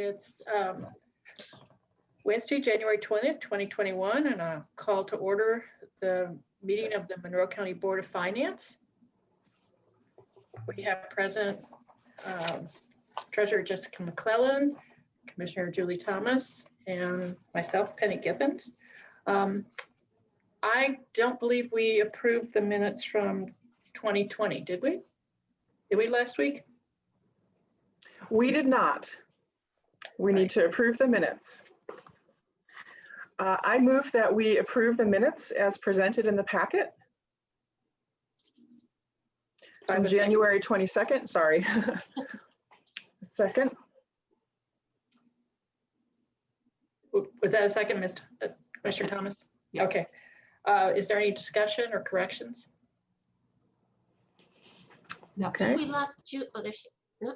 It's Wednesday, January 20th, 2021, and a call to order the meeting of the Monroe County Board of Finance. We have present Treasurer Jessica McClellan, Commissioner Julie Thomas, and myself, Penny Gibbons. I don't believe we approved the minutes from 2020, did we? Did we last week? We did not. We need to approve the minutes. I move that we approve the minutes as presented in the packet. On January 22nd, sorry. Second. Was that a second, Mr. Thomas? Yeah. Okay. Is there any discussion or corrections? No. Okay. We lost Julie. Oh, there she. No.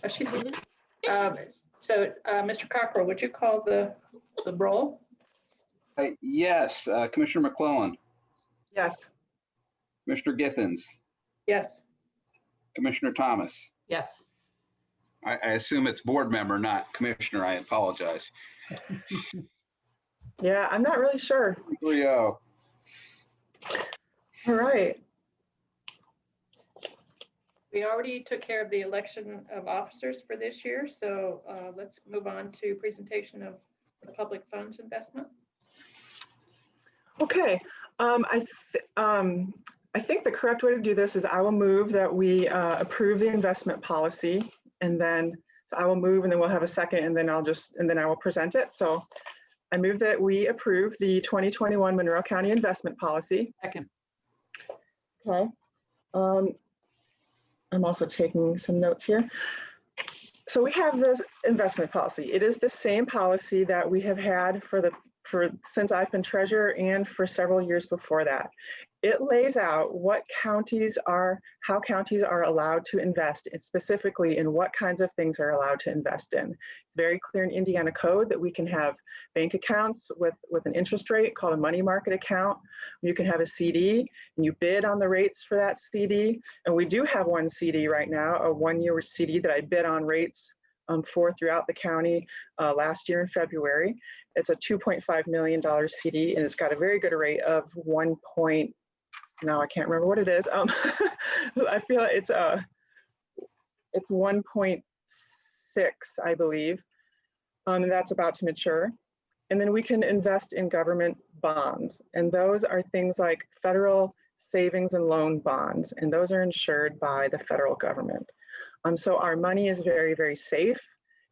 Oh, she's here. So, Mr. Cockrell, would you call the roll? Yes, Commissioner McClellan, Yes. Commissioner Githens, Yes. Commissioner Thomas. Yes. I assume it's board member, not commissioner. I apologize. Yeah, I'm not really sure. 3-0. All right. We already took care of the election of officers for this year, so let's move on to presentation of the public funds investment. Okay. I think the correct way to do this is I will move that we approve the investment policy, and then so I will move, and then we'll have a second, and then I will present it. So I move that we approve the 2021 Monroe County investment policy. Second. Okay. I'm also taking some notes here. So we have this investment policy. It is the same policy that we have had since I've been treasurer and for several years before that. It lays out how counties are allowed to invest, and specifically in what kinds of things are allowed to invest in. It's very clear in Indiana code that we can have bank accounts with an interest rate called a money market account. You can have a CD and you bid on the rates for that CD. And we do have one CD right now, a one-year CD that I bid on rates for throughout the county last year in February. It's a $2.5 million CD, and it's got a very good rate of now I can't remember what it is. I feel it's 1.6, I believe, and that's about to mature. And then we can invest in government bonds, and those are things like federal savings and loan bonds, and those are insured by the federal government. So our money is very, very safe.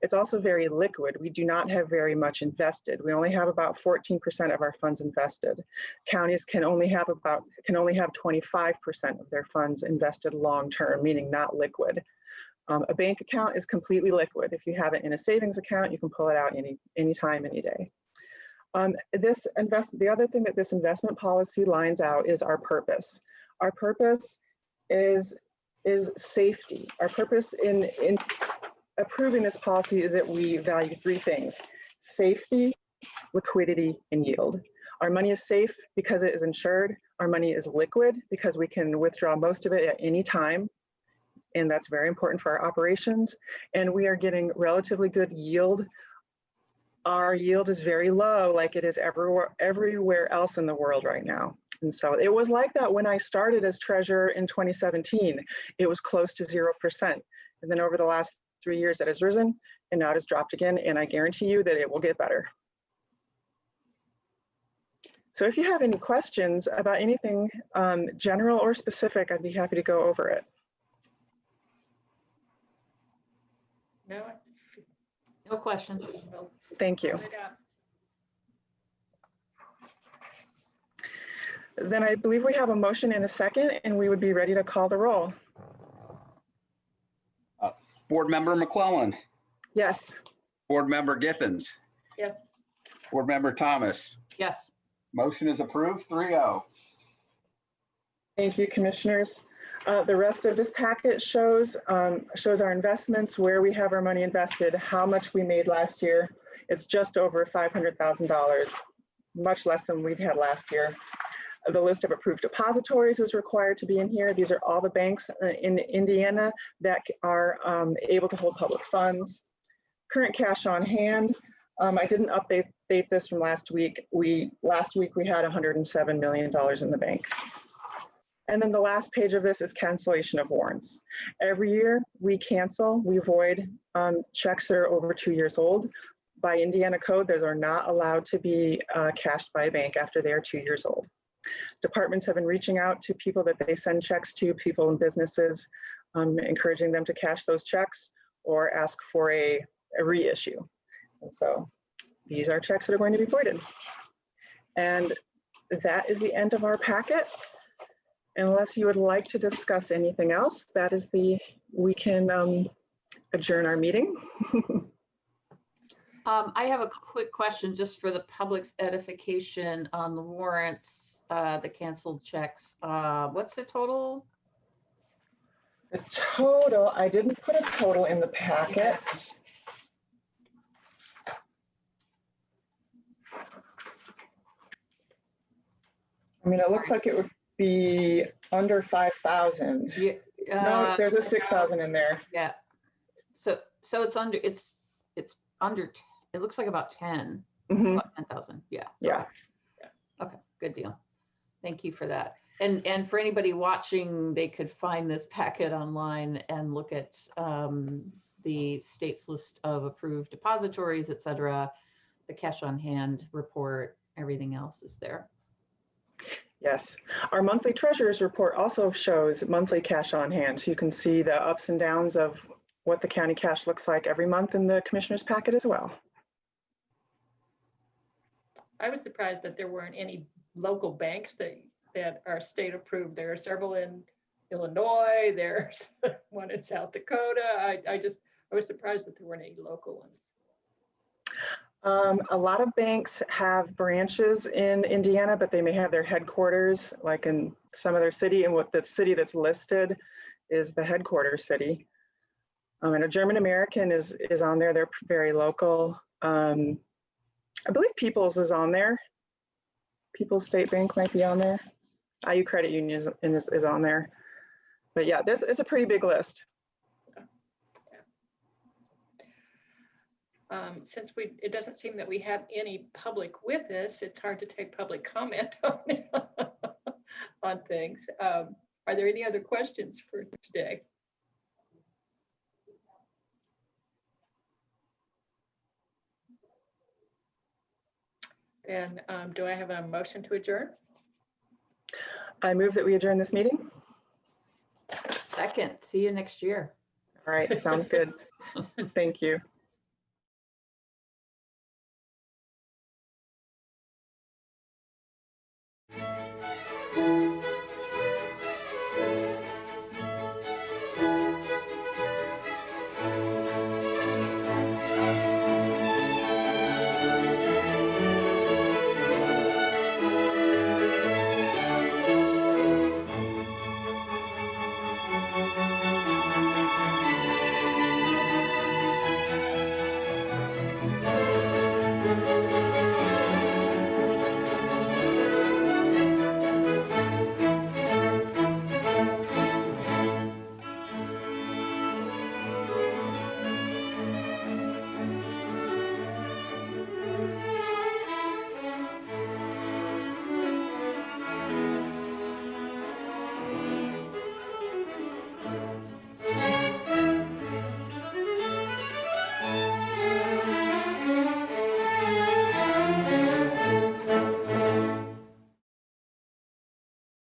It's also very liquid. We do not have very much invested. We only have about 14% of our funds invested. Counties can only have 25% of their funds invested long-term, meaning not liquid. A bank account is completely liquid. If you have it in a savings account, you can pull it out anytime, any day. The other thing that this investment policy lines out is our purpose. Our purpose is safety. Our purpose in approving this policy is that we value three things: safety, liquidity, and yield. Our money is safe because it is insured. Our money is liquid because we can withdraw most of it at any time, and that's very important for our operations. And we are getting relatively good yield. Our yield is very low, like it is everywhere else in the world right now. And so it was like that when I started as treasurer in 2017. It was close to 0%. And then over the last 3 years, it has risen, and now it has dropped again, and I guarantee you that it will get better. So if you have any questions about anything general or specific, I'd be happy to go over it. No questions. Thank you. Then I believe we have a motion and a second, and we would be ready to call the roll. Board member McClellan. Yes. Board member Githens. Yes. Board member Thomas. Yes. Motion is approved, 3-0. Thank you, commissioners. The rest of this packet shows our investments, where we have our money invested, how much we made last year. It's just over $500,000, much less than we've had last year. The list of approved depositories is required to be in here. These are all the banks in Indiana that are able to hold public funds. current cash on hand, I didn't update this from last week. Last week we had $107 million in the bank. And then the last page of this is cancellation of warrants. Every year we void checks that are over 2 years old. By Indiana code, those are not allowed to be cashed by a bank after they are 2 years old. Departments have been reaching out to people that they send checks to, people and businesses, encouraging them to cash those checks or ask for a reissue. And so these are checks that are going to be voided. And that is the end of our packet. Unless you would like to discuss anything else, we can adjourn our meeting. I have a quick question just for the public's edification on the warrants, the canceled checks. What's the total? The total, I didn't put a total in the packet. I mean, it looks like it would be under 5,000. Yeah, No, there's a 6,000 in there. yeah. So it's under, it looks like about 10, Mhm. about 10,000. Yeah. Yeah. Okay, good deal. Thank you for that. And for anybody watching, they could find this packet online and look at the state's list of approved depositories, et cetera, the cash on hand report, everything else is there. Yes. Our monthly treasurer's report also shows monthly cash on hand. So you can see the ups and downs of what the county cash looks like every month in the commissioner's packet as well. I was surprised that there weren't any local banks that are state approved. There are several in Illinois, there's one in South Dakota. I was surprised that there weren't any local ones. A lot of banks have branches in Indiana, but they may have their headquarters like in some other city, and what the city that's listed is the headquarters city. And a German American is on there. They're very local. I believe People's is on there. People's State Bank might be on there. IU Credit Union is on there. But yeah, this is a pretty big list. Since it doesn't seem that we have any public with us, it's hard to take public comment on things. Are there any other questions for today? And do I have a motion to adjourn? I move that we adjourn this meeting. Second, see you next year. All right, sounds good. Thank you.